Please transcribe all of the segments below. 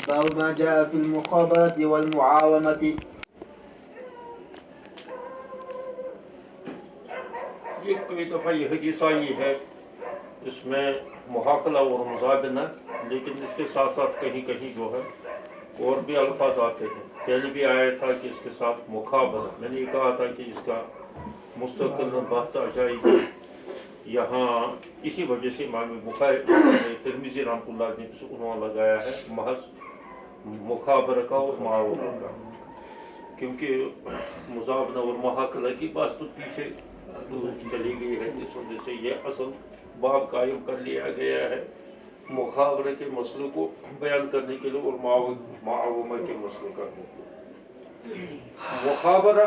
باب ما جاء في المخابرة والمعاومة. یہ کئی دفعہ یہ حدیث آئی ہے اس میں محاقلہ اور مزابنہ، لیکن اس کے ساتھ ساتھ کہیں کہیں جو ہے اور بھی الفاظ آتے ہیں. پہلے بھی آیا تھا کہ اس کے ساتھ مخابرہ، میں نے یہ کہا تھا کہ اس کا مستقل بحث آ جائے گی. یہاں اسی وجہ سے امام بخاری ترمذی رحمۃ اللہ نے اس عنوان لگایا ہے محض مخابرہ کا اور معاونہ کا، کیونکہ مزابنہ اور محاقلہ کی بات تو پیچھے چلی گئی ہے. اس وجہ سے یہ اصل باب قائم کر لیا گیا ہے مخابرہ کے مسئلے کو بیان کرنے کے لیے اور معاومہ کے مسئلے کرنے کے لیے. مخابرہ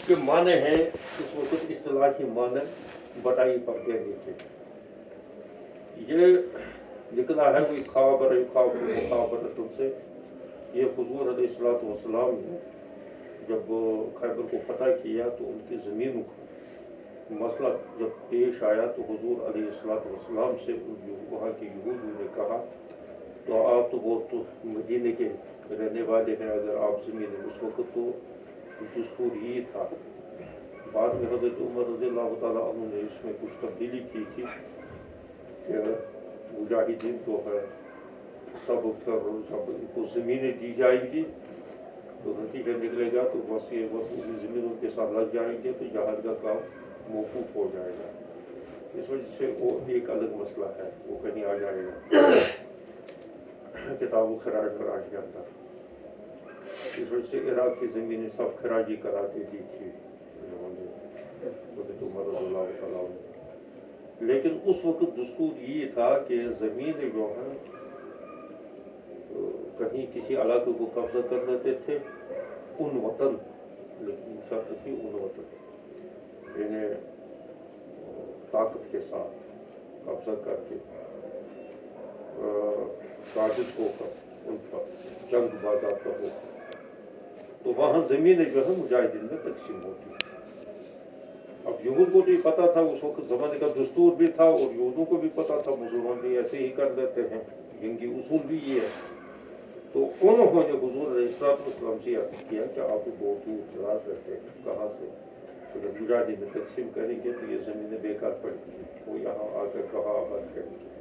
کے معنی ہے اس وقت اصطلاحی معنی بٹائی پر دینے کے. یہ نکلا ہے کوئی خابر مخابر تم سے. یہ حضور علیہ السلام نے جب خیبر کو فتح کیا تو ان کی زمینوں کو مسئلہ جب پیش آیا تو حضور علیہ السلام سے وہاں کے یہودیوں نے کہا تو آپ تو بہت مدینے کے رہنے والے ہیں، اگر آپ زمین، اس وقت تو دستور یہ تھا. بعد میں حضرت عمر رضی اللہ تعالیٰ عنہ نے اس میں کچھ تبدیلی کی تھی کہ مجاہدین جو ہے سب ان کو زمینیں دی جائیں گی تو نتیجہ نکلے گا تو بس یہ زمینوں کے ساتھ لگ جائیں گے تو جہاد کا کام موقوف ہو جائے گا. اس وجہ سے وہ ایک الگ مسئلہ ہے، وہ کہیں آ جائے گا کتاب و خراج وراج کے اندر. اس وجہ سے عراق کی زمینیں سب خراجی کراتی دی تھی حضرت عمر رضی اللہ تعالیٰ عنہ. لیکن اس وقت دستور یہ تھا کہ زمینیں جو ہیں کہیں کسی علاقے کو قبضہ کر لیتے تھے ان وطن، لیکن شرط تھی ان وطن، یعنی طاقت کے ساتھ قبضہ کر کے قابض ہو کر ان پر جنگ باضابطہ ہو کر تو وہاں زمینیں جو ہے مجاہدین میں تقسیم ہوتی. اب یہود کو بھی پتا تھا، اس وقت زمانے کا دستور بھی تھا اور یہودوں کو بھی پتا تھا مسلمان بھی ایسے ہی کر دیتے ہیں، جنگی اصول بھی یہ ہے. تو انہوں نے حضور علیہ السلام سے عرض کیا کہ آپ بہت دور دراز رہتے ہیں، کہاں سے اگر مجاہدین میں تقسیم کریں گے تو یہ زمینیں بیکار پڑیں گی، وہ یہاں آ کر کہاں آباد کریں گے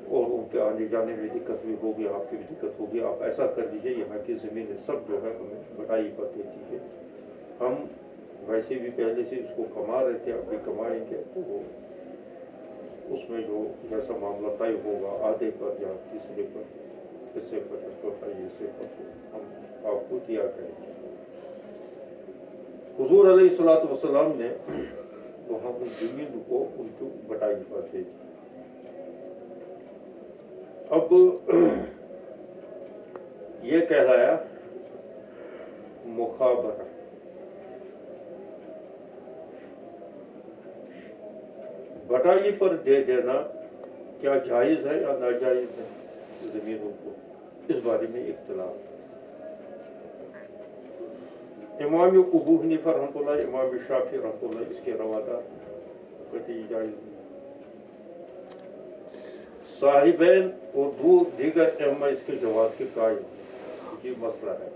اور ان کے آنے جانے میں دقت بھی ہوگی، آپ کی بھی دقت ہوگی. آپ ایسا کر دیجیے یہاں کی زمینیں سب جو ہے ہمیں بٹائی پر دے دیجیے. ہم ویسے بھی پہلے سے اس کو کما رہے تھے، اب بھی کمائیں گے تو وہ اس میں جو جیسا معاملہ طے ہوگا آدھے پر یا تیسرے پر حصے پر یا چوتھائی حصے پر ہم آپ کو دیا کریں گے. حضور علیہ السلام نے وہاں ان زمین کو ان کو بٹائی پر دے دی. اب یہ کہلایا مخابرہ. بٹائی پر دے دینا کیا جائز ہے یا ناجائز ہے زمینوں کو، اس بارے میں اختلاف. امام ابو حنیفہ رحمۃ اللہ، امام شافعی رحمۃ اللہ اس کے روادار قطعی جائز. صاحبین اور دیگر ائمہ اس کے جواز کے قائم. یہ مسئلہ ہے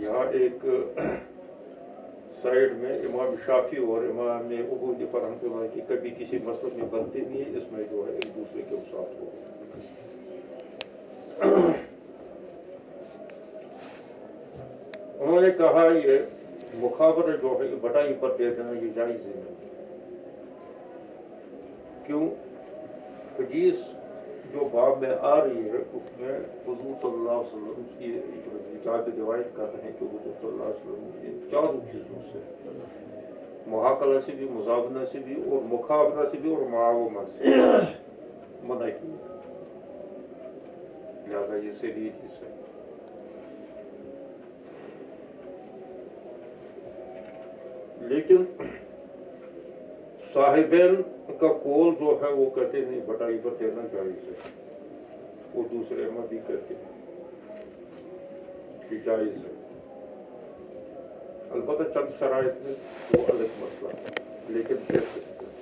یہاں ایک سائڈ میں امام شافعی اور امام ابو حنیفہ رحمۃ اللہ کی کبھی کسی مسئلے میں بنتی نہیں ہے، اس میں جو ہے ایک دوسرے کے ساتھ ہو. انہوں نے کہا یہ مخابرہ جو ہے بٹائی پر دے دینا یہ جائز نہیں. کیوں؟ حدیث جو باب میں آ رہی ہے اس میں حضور صلی اللہ علیہ وسلم کی جاب روایت کر رہے ہیں کہ حضور صلی اللہ علیہ وسلم ان چاروں چیزوں سے، محاقلہ سے بھی، مزابنہ سے بھی اور مخابرہ سے بھی اور معاومہ سے منع کی. لہٰذا یہ صحیح چیز ہے. لیکن صاحبین کا قول جو ہے وہ کہتے نہیں بٹائی پر دینا جائز ہے، وہ دوسرے احمد بھی کہتے ہیں کہ جائز ہے. البتہ چند شرائط میں وہ الگ مسئلہ ہے، لیکن دے سکتے ہیں.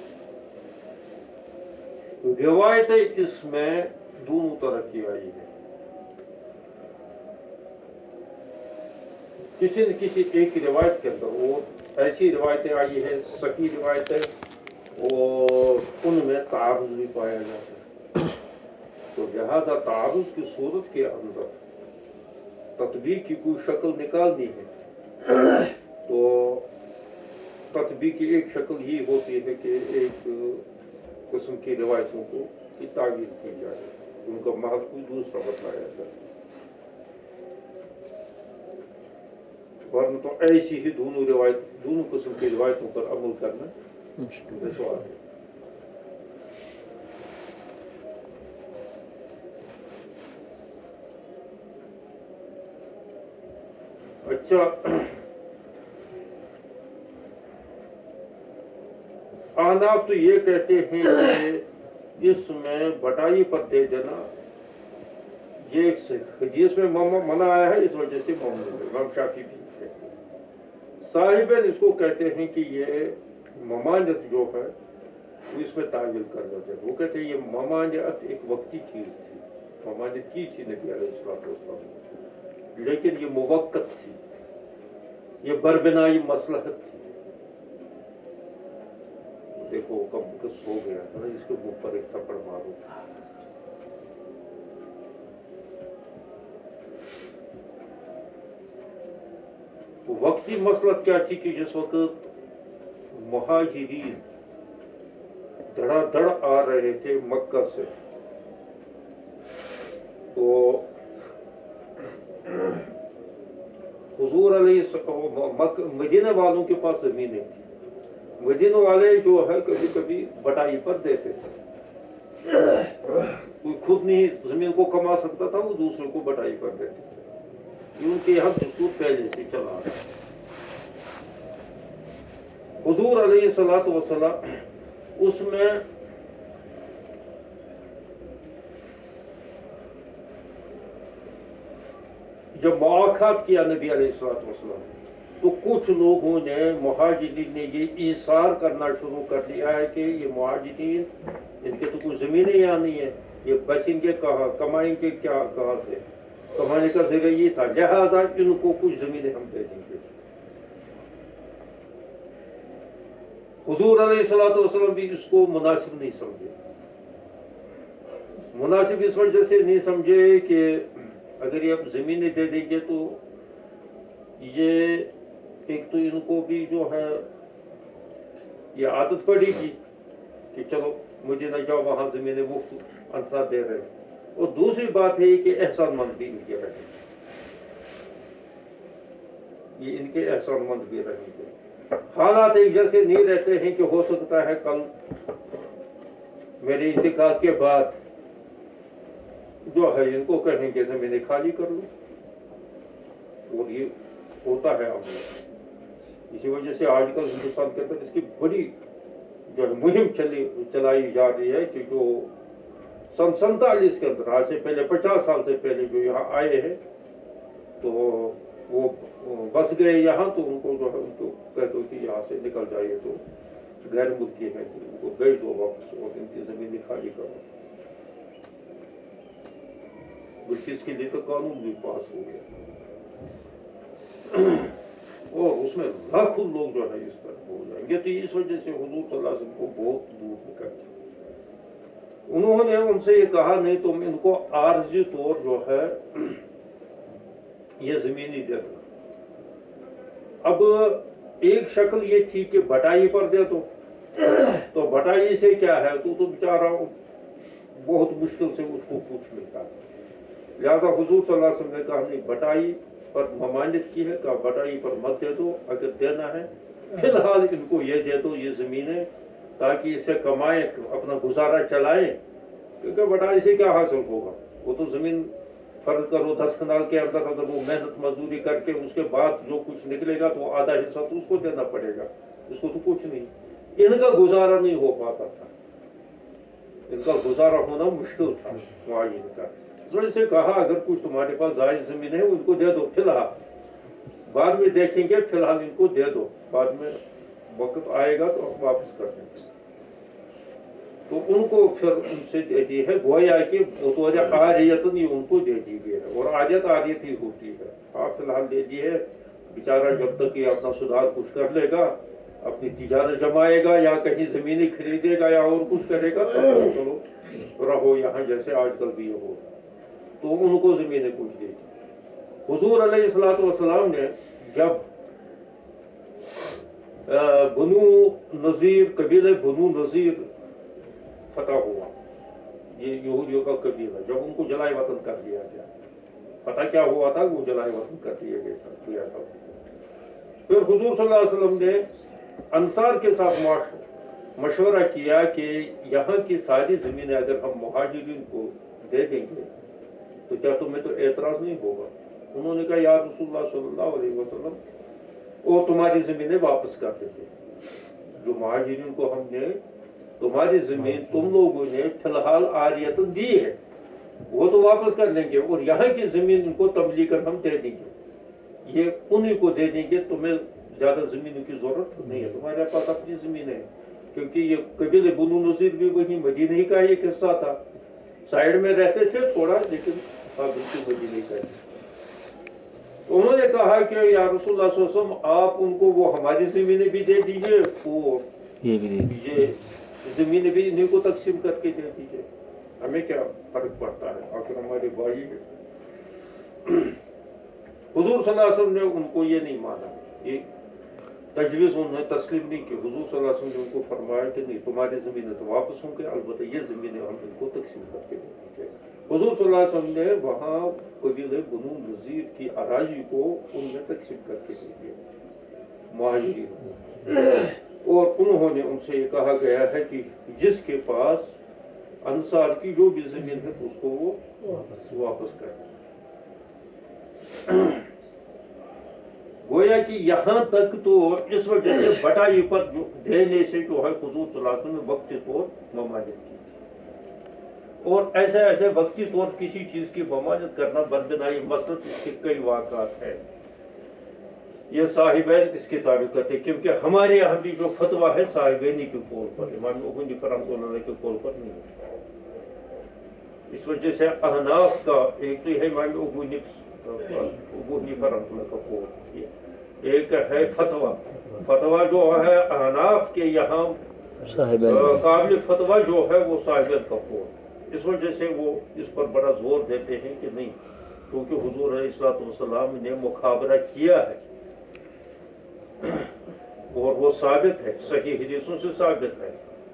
روایتیں اس میں دونوں طرح کی آئی ہے. کسی نہ کسی ایک روایت کے اندر وہ ایسی روایتیں آئی ہے صحیح روایتیں اور ان میں تعارض بھی پایا جاتا ہے. تو لہذا تعارض کی صورت کے اندر تطبیق کی کوئی شکل نکالنی ہے تو تطبیق کی ایک شکل یہ ہوتی ہے کہ ایک قسم کی روایتوں کو کی تعبیر کی جائے, ان کا محض کوئی دوسرا بتایا جائے. ورنہ تو ایسی ہی دونوں قسم کی روایتوں پر عمل کرنا دشوار ہے. اچھا, احناف تو یہ کہتے ہیں کہ اس میں بٹائی پر دے دینا یہ ایک حدیث میں منع آیا ہے, اس وجہ سے امام شافعی بھی کہتے ہیں. صاحبین اس کو کہتے ہیں کہ یہ ممانعت جو ہے وہ اس میں تعویل کر دیتے ہیں. وہ کہتے ہیں یہ ممانعت ایک وقتی چیز تھی, ممانعت کی تھی نبی علیہ السلام, لیکن یہ موقت تھی, یہ بربنائی مصلحت تھی. دیکھو کم کس ہو گیا ہے, اس کے منہ پر ایک تھپڑ مارو. وقتی مصلحت کیا تھی کہ جس وقت مہاجرین دھڑا دھڑ آ رہے تھے مکہ سے, تو حضور علیہ السلام مدینہ والوں کے پاس زمینیں تھی. مدینہ والے جو ہے کبھی کبھی بٹائی پر دیتے تھے, کوئی خود نہیں زمین کو کما سکتا تھا, وہ دوسرے کو بٹائی پر دیتے تھے. یہ ان کے یہاں دستور پہلے سے چلا رہا ہے. حضور علیہ الصلوۃ والسلام اس میں جب مواخات کیا نبی علیہ الصلوۃ والسلام, تو کچھ لوگوں نے مہاجرین نے یہ ایثار کرنا شروع کر دیا ہے کہ یہ مہاجرین ان کے تو کچھ زمینیں یہاں نہیں ہے, یہ بسیں گے کہاں, کمائیں گے کیا, کہاں سے کمانے کا ذریعہ یہ تھا, لہذا ان کو کچھ زمینیں ہم دے دیں گے. حضور علیہ الصلوۃ والسلام بھی اس کو مناسب نہیں سمجھے. مناسب اس وجہ سے نہیں سمجھے کہ اگر یہ اب زمینیں دے دیں گے تو یہ ایک تو ان کو بھی جو ہے یہ عادت پڑے گی کہ چلو مجھے نہ جاؤ وہاں زمینیں مفت انصار دے رہے ہیں, اور دوسری بات ہے کہ احسان مند بھی ان کے رہیں گے, یہ ان کے احسان مند بھی رہیں گے. حالات ایک جیسے نہیں رہتے ہیں کہ ہو سکتا ہے کل میرے انتقال کے بعد جو ہے ان کو کہیں گے زمینیں خالی کر لو, اور یہ ہوتا ہے عمل. اسی وجہ سے آج کل ہندوستان کے اندر اس کی بڑی جو مہم چلائی جا رہی ہے کہ جو سن 47 کے اندر, آج سے پہلے 50 سال سے پہلے جو یہاں آئے ہیں تو وہ بس گئے یہاں, تو ان کو جو ہے ان کو کہتے کہ یہاں سے نکل جائیے, تو غیر ملکی ہیں تو ان کو بھیج دو واپس اور ان کی زمینیں خالی کرو. بلکہ اس کے لیے تو قانون بھی پاس ہو گیا, اور اس میں لاکھوں لوگ جو ہے اس طرح ہو جائیں گے. تو اس وجہ سے حضور صلی اللہ علیہ وسلم کو بہت دور نکل گیا. انہوں نے ان سے یہ کہا نہیں تم ان کو عارضی طور جو ہے یہ زمینی دے دو. اب ایک شکل یہ تھی کہ بٹائی پر دے دو, تو بٹائی سے کیا ہے, تو بیچارہ بہت مشکل سے اس کو کچھ ملتا. لہذا حضور صلی اللہ علیہ وسلم نے کہا نہیں, بٹائی پر ممانعت کی ہے, کہا بٹائی پر مت دے دو, اگر دینا ہے فی الحال ان کو یہ دے دو یہ زمینیں, تاکہ اسے کمائیں, اپنا گزارا چلائیں. کیونکہ بٹائی سے کیا حاصل ہوگا, وہ تو زمین فرض کرو 10 کنال کے اندر اگر وہ محنت مزدوری کر کے اس کے بعد جو کچھ نکلے گا تو آدھا حصہ تو اس کو دینا پڑے گا, اس کو تو کچھ نہیں. ان کا گزارا نہیں ہو پاتا تھا, ان کا گزارا ہونا مشکل تھا معین کا. اس وجہ سے کہا اگر کچھ تمہارے پاس زائد زمین ہے ان کو دے دو فی الحال, بعد میں دیکھیں گے, فی الحال ان کو دے دو, بعد میں وقت آئے گا تو ہم واپس کر دیں گے. تو ان کو پھر ان سے دے دی ہے، گویا کہ بطور عاریت یہ ان کو دے دی گئی ہے، اور عادت عادت ہی ہوتی ہے. آپ فی الحال دے دی ہے، بیچارہ جب تک یہ اپنا سدھار کچھ کر لے گا، اپنی تجارت جمائے گا یا کہیں زمینیں خریدے گا یا اور کچھ کرے گا، تو چلو رہو یہاں جیسے آج کل بھی یہ ہو. تو ان کو زمینیں کچھ دے دی. حضور علیہ الصلوۃ والسلام نے جب بنو نذیر، قبیلہ بنو نذیر فتح ہوا، یہ یہودیوں کا قبیلہ، جب ان کو جلائے وطن کر دیا گیا، پتہ کیا ہوا تھا؟ وہ جلائے وطن کر دیا گیا تھا. پھر حضور صلی اللہ علیہ وسلم نے انصار کے ساتھ مشورہ کیا کہ یہاں کی ساری زمینیں اگر ہم مہاجرین کو دے دیں گے تو کیا تمہیں تو اعتراض نہیں ہوگا؟ انہوں نے کہا یا رسول اللہ صلی اللہ علیہ وسلم، وہ تمہاری زمینیں واپس کر دیتے، جو مہاجرین کو ہم نے تمہاری زمین تم لوگوں نے فی الحال عاریت دی ہے وہ تو واپس کر لیں گے، اور یہاں کی زمین ان کو تملیکاً ہم دے دیں گے، یہ انہی کو دے دیں گے، تمہیں زیادہ زمینوں کی ضرورت نہیں ہے، تمہارے پاس اپنی زمین ہے. کیونکہ یہ قبیلہ بنو نذیر بھی وہی مدینہ کا ایک حصہ تھا، سائیڈ میں رہتے تھے تھوڑا، لیکن بالکل مدینہ کا. انہوں نے کہا کہ یا رسول اللہ صلی اللہ علیہ وسلم، آپ ان کو وہ ہماری زمینیں بھی دے دیجئے اور یہ زمینیں بھی انہیں کو تقسیم کر کے دے دیجئے، ہمیں کیا فرق پڑتا ہے، آخر ہمارے بھائی ہے. حضور صلی اللہ علیہ وسلم نے ان کو یہ نہیں مانا، یہ تجویز انہوں نے تسلیم نہیں کی. حضور صلی اللہ علیہ وسلم نے ان کو فرمایا کہ نہیں، تمہاری زمینیں تو واپس ہوں گے، البتہ یہ زمینیں ہم ان کو تقسیم کر کے دیں گے. حضور صلی اللہ علیہ وسلم نے وہاں قبیلہ بنو نذیر کی اراضی کو ان میں تقسیم کر کے دے دیا مہاجرین کو، اور انہوں نے ان سے یہ کہا گیا ہے کہ جس کے پاس انصار کی جو بھی زمین ہے اس کو وہ واپس کر. گویا کہ یہاں تک تو اس وجہ سے بٹائی پر دینے سے جو ہے حضور صلی اللہ علیہ وسلم نے وقتی طور ممانعت کی، اور ایسے ایسے وقتی طور کسی چیز کی ممانعت کرنا بربنائی مسلط، اس کے کئی واقعات ہیں. یہ صاحبین اس کی تعبیر کرتے ہیں، کیونکہ ہمارے یہاں بھی جو فتویٰ ہے صاحبینی کے قول پر، امام ابو حنیفہ رحمۃ اللہ علیہ کے قول پر نہیں ہے. اس وجہ سے احناف کا ایک تو ہے امام ابو حنیفہ رحمۃ اللہ کا قول، ایک ہے فتویٰ جو ہے احناف کے یہاں قابل فتویٰ جو ہے وہ صاحبین کا قول. اس وجہ سے وہ اس پر بڑا زور دیتے ہیں کہ نہیں، کیونکہ حضور علیہ الصلوۃ والسلام نے مخابرہ کیا ہے اور وہ ثابت ہے، صحیح حدیثوں سے ثابت ہے.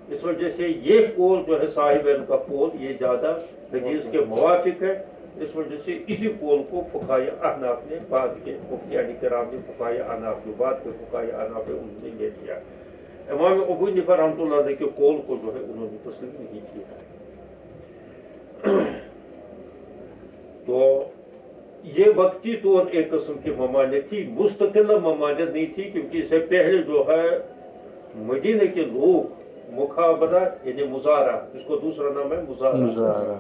اس وجہ سے یہ قول جو ہے صاحبین کا قول یہ زیادہ حدیث کے موافق ہے. اس وجہ سے اسی قول کو فقہائے احناف نے، بعد کے مفتیان کرام نے، فقہائے احناف جو بعد کے فقہائے احناف ہے انہوں نے لے لیا. امام ابو حنیفہ رحمۃ اللہ علیہ کے قول کو جو ہے انہوں نے تسلیم نہیں کیا. تو یہ وقتی طور ایک قسم کی ممانعت تھی، مستقل ممانعت نہیں تھی، کیونکہ اس سے پہلے جو ہے مدینہ کے لوگ مخابرہ یعنی مظاہرہ، اس کو دوسرا نام ہے مظاہرہ،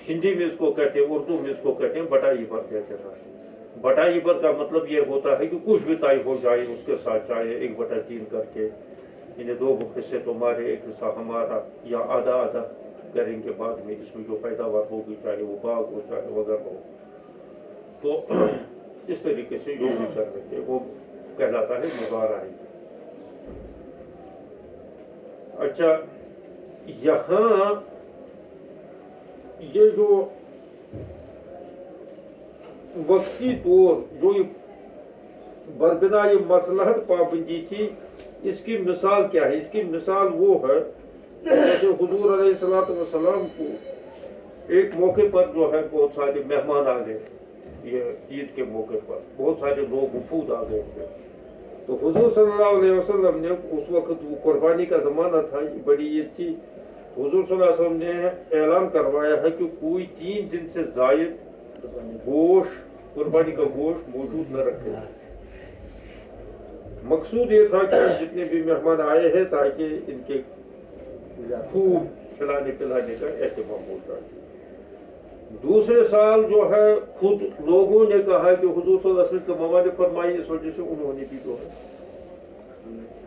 ہندی میں اس کو کہتے ہیں، اردو میں اس کو کہتے ہیں بٹائی پر دیتے ہیں. بٹائی پر کا مطلب یہ ہوتا ہے کہ کچھ بھی طے ہو جائے اس کے ساتھ، چاہے 1/3 کر کے، یعنی 2 حصے تمہارے 1 حصہ ہمارا، یا آدھا آدھا کریں گے بعد میں، اس میں جو پیداوار ہوگی چاہے وہ باغ ہو چاہے وغیرہ ہو. تو اس طریقے سے جو بھی کر رہے تھے وہ کہلاتا ہے مظاہرہ. اچھا، یہاں یہ جو وقتی طور جو بربنائی مصلحت پابندی تھی، اس کی مثال کیا ہے؟ اس کی مثال وہ ہے جیسے حضور علیہ الصلوۃ والسلام کو ایک موقع پر جو ہے بہت سارے مہمان آ گئے، یہ عید کے موقع پر بہت سارے لوگ وفود آ گئے تھے. تو حضور صلی اللہ علیہ وسلم نے اس وقت وہ قربانی کا زمانہ تھا، بڑی عید تھی. حضور صلی اللہ علیہ وسلم نے اعلان کروایا ہے کہ کوئی 3 دن سے زائد گوشت، قربانی کا گوشت موجود نہ رکھے. مقصود یہ تھا کہ جتنے بھی مہمان آئے ہیں تاکہ ان کے خوب کھلانے پلانے کا اہتمام ہو جائے. دوسرے سال جو ہے خود لوگوں نے کہا کہ حضور صلی اللہ علیہ وسلم کا ممانعت فرمائی، اس وجہ سے انہوں نے بھی جو ہے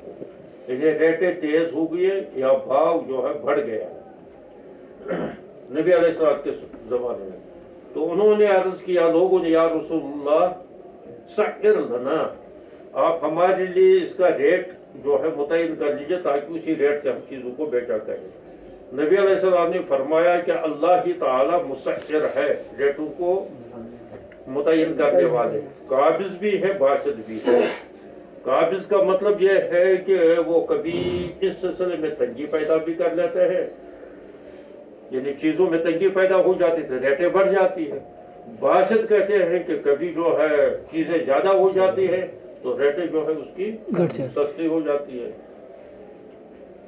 کو، یعنی ریٹیں تیز ہو گئی ہے یا بھاؤ جو ہے بڑھ گیا نبی علیہ السلام کے زمانے میں. تو انہوں نے عرض کیا لوگوں نے یا رسول اللہ سعر لنا، آپ ہمارے لیے اس کا ریٹ جو ہے متعین کر لیجئے تاکہ اسی ریٹ سے ہم چیزوں کو بیچا کریں. نبی علیہ السلام نے فرمایا کہ اللہ ہی تعالی مسعر ہے، ریٹوں کو متعین کرنے والے، قابض بھی ہے باسط بھی ہے. قابض کا مطلب یہ ہے کہ وہ کبھی اس سلسلے میں تنگی پیدا بھی کر لیتے ہیں، یعنی چیزوں میں تنگی پیدا ہو جاتی ہے ریٹیں بڑھ جاتی ہے. باسط کہتے ہیں کہ کبھی جو ہے چیزیں زیادہ ہو جاتی ہے تو ریٹیں جو ہے اس کی سستی ہو جاتی ہے.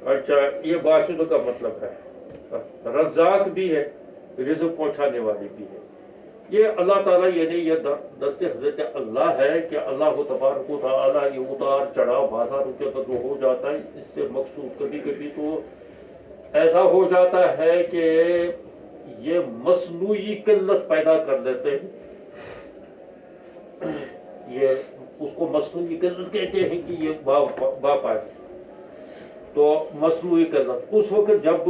اچھا، یہ باسط کا مطلب ہے. رزاق بھی ہے، رزق پہنچانے والے بھی ہے. یہ اللہ تعالیٰ یعنی یہ دست حضرت اللہ ہے کہ اللہ تبارک و تعالیٰ یہ اتار چڑھاؤ بازاروں کے اندر جو ہو جاتا ہے اس سے مقصود کبھی کبھی تو ایسا ہو جاتا ہے کہ یہ مصنوعی قلت پیدا کر دیتے ہیں. یہ اس کو مصنوعی قلت کہتے ہیں کہ یہ باپ آئے تو مصنوعی قلت. اس وقت جب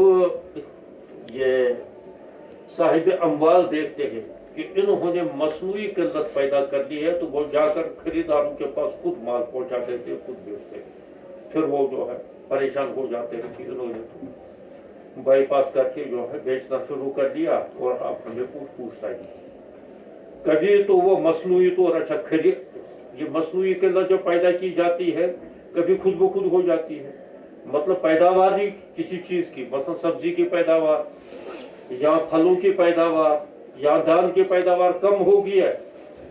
یہ صاحب اموال دیکھتے ہیں کہ انہوں نے مصنوعی قلت پیدا کر لی ہے تو وہ جا کر خریداروں کے پاس خود مال پہنچا دیتے ہیں، خود بیچتے ہیں. پھر وہ جو ہے پریشان ہو جاتے ہیں کہ انہوں نے بائی پاس کر کے جو ہے بیچنا شروع کر دیا اور اب ہمیں پوچھتا ہی. کبھی تو وہ مصنوعی طور اچھا یہ مصنوعی قلت جو پیدا کی جاتی ہے کبھی خود بخود ہو جاتی ہے. مطلب پیداوار ہی کسی چیز کی، مثلا سبزی کی پیداوار یا پھلوں کی پیداوار یا دان کی پیداوار کم ہوگی ہے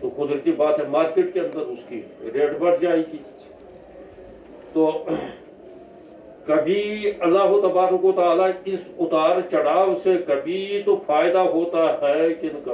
تو قدرتی بات ہے مارکیٹ کے اندر اس کی ریٹ بڑھ جائے گی. تو کبھی اللہ تبارک و تعالیٰ اس اتار چڑھاؤ سے کبھی تو فائدہ ہوتا ہے کن کا،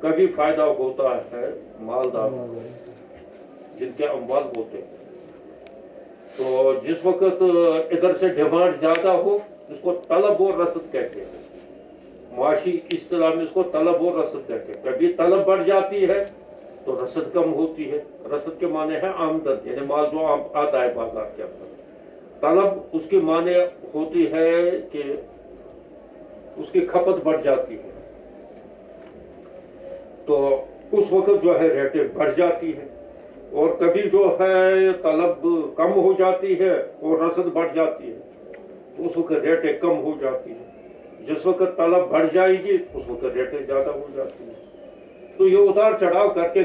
کبھی فائدہ ہوتا ہے مالداروں کا جن کے اموال ہوتے ہیں. تو جس وقت ادھر سے ڈیمانڈ زیادہ ہو اس کو طلب اور رسد کہتے ہیں. معاشی اصطلاح میں اس کو طلب اور رسد کہتے ہیں. کبھی طلب بڑھ جاتی ہے تو رسد کم ہوتی ہے. رسد کے معنی ہے آمدن، یعنی مال جو آتا ہے بازار کے اندر. طلب اس کی معنی ہوتی ہے کہ اس کی کھپت بڑھ جاتی ہے تو اس وقت جو ہے ریٹیں بڑھ جاتی ہے. اور کبھی جو ہے طلب کم ہو جاتی ہے اور رسد بڑھ جاتی ہے تو اس وقت ریٹیں کم ہو جاتی ہے. جس وقت طلب بڑھ جائے گی اس وقت ریٹیں زیادہ ہو جاتی ہیں. تو یہ اتار چڑھاؤ کر کے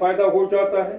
فائدہ ہو جاتا ہے،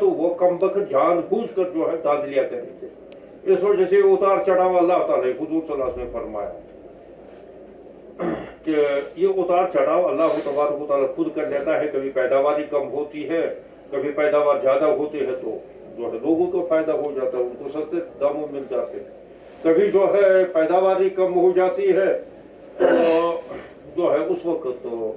تو وہ کم وقت جان بوجھ کر جو ہے دھاندلیاں کریں گے. اس وجہ سے اتار چڑھاؤ اللہ تعالیٰ حضور صلی اللہ علیہ وسلم نے فرمایا کہ یہ اتار چڑھاؤ اللہ تبارک و تعالیٰ خود کر لیتا ہے. کبھی پیداواری کم ہوتی ہے، کبھی پیداوار زیادہ ہوتی ہے تو جو ہے لوگوں کو فائدہ ہو جاتا ہے، ان کو سستے داموں مل جاتے ہیں. کبھی جو ہے پیداواری کم ہو جاتی ہے تو جو ہے اس وقت تو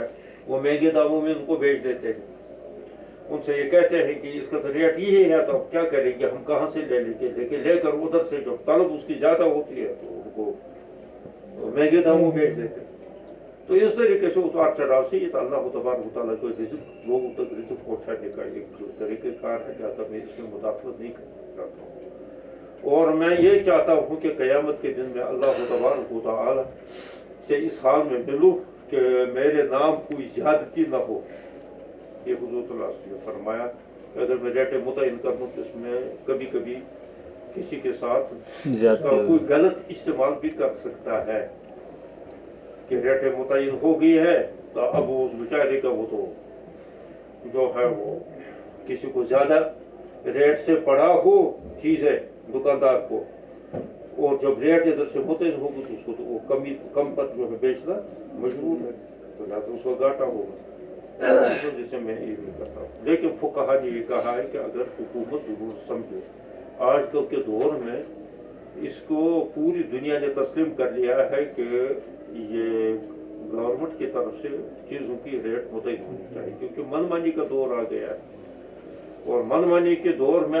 ہے، وہ مہنگے داموں میں ان کو بیچ دیتے ہیں. ان سے یہ کہتے ہیں کہ اس کا تو ریٹ یہی ہے تو اب کیا کریں گے، ہم کہاں سے لے لیں گے، لیکن لے کر ادھر سے جو طلب اس کی زیادہ ہوتی ہے تو ان کو مہنگے داموں بیچ دیتے ہیں. تو اس طریقے سے اتار چڑھاؤ سے یہ اللہ تبارک و تعالیٰ کو رزق لوگوں تک رزق پہنچانے کا ایک طریقہ کار ہے، لہٰذا میں اس میں مداخلت نہیں کرنا چاہتا ہوں. اور میں یہ چاہتا ہوں کہ قیامت کے دن میں اللہ تبارک و تعالیٰ سے اس حال میں ملوں کہ میرے نام کوئی زیادتی نہ ہو. یہ حضور صلی اللہ علیہ وسلم نے فرمایا کہ اگر میں ریٹیں متعین کروں تو اس میں کبھی کبھی کسی کے ساتھ اس کا کوئی غلط استعمال بھی کر سکتا ہے کہ ریٹیں متعین ہو گئی ہے تو اب اس بیچارے کا وہ تو جو ہے وہ کسی کو زیادہ ریٹ سے پڑا ہو چیزیں دکاندار کو، اور جب ریٹ ادھر سے متعین ہوگی تو اس کو تو وہ کم پر جو ہے بیچنا مجبور ہے تو لہٰذا اس کو گھاٹا ہوگا. جسے میں یہ نہیں کرتا ہوں. لیکن فقہا نے یہ کہا ہے کہ اگر حکومت ضرور سمجھے، آج کل کے دور میں اس کو پوری دنیا نے تسلیم کر لیا ہے کہ یہ گورنمنٹ کی طرف سے چیزوں کی ریٹ متعین ہونی چاہیے، کیونکہ من مانی کا دور آ گیا ہے. اور من مانی کے دور میں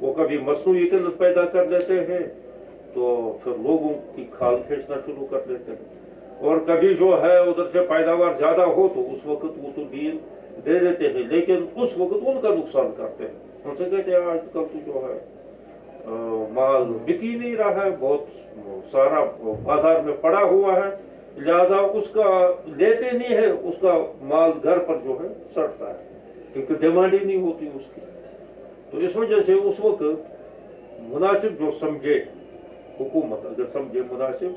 وہ کبھی مصنوعی قلت پیدا کر لیتے ہیں تو پھر لوگوں کی کھال کھینچنا شروع کر دیتے ہیں. اور کبھی جو ہے ادھر سے پیداوار زیادہ ہو تو اس وقت وہ تو دین دے دیتے ہیں، لیکن اس وقت ان کا نقصان کرتے ہیں. ان سے کہتے ہیں آج کل تو جو ہے مال بک ہی نہیں رہا ہے، بہت سارا بازار میں پڑا ہوا ہے، لہذا اس کا لیتے نہیں ہے، اس کا مال گھر پر جو ہے سڑتا ہے کیونکہ ڈیمانڈ ہی نہیں ہوتی اس کی. تو اس وجہ سے اس وقت مناسب جو سمجھے حکومت، اگر سمجھے مناسب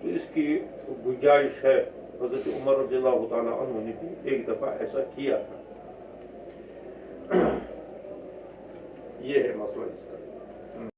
تو اس کی گنجائش ہے. حضرت عمر رضی اللہ تعالیٰ عنہ نے بھی ایک دفعہ ایسا کیا تھا. یہ ہے مسئلہ اس کا.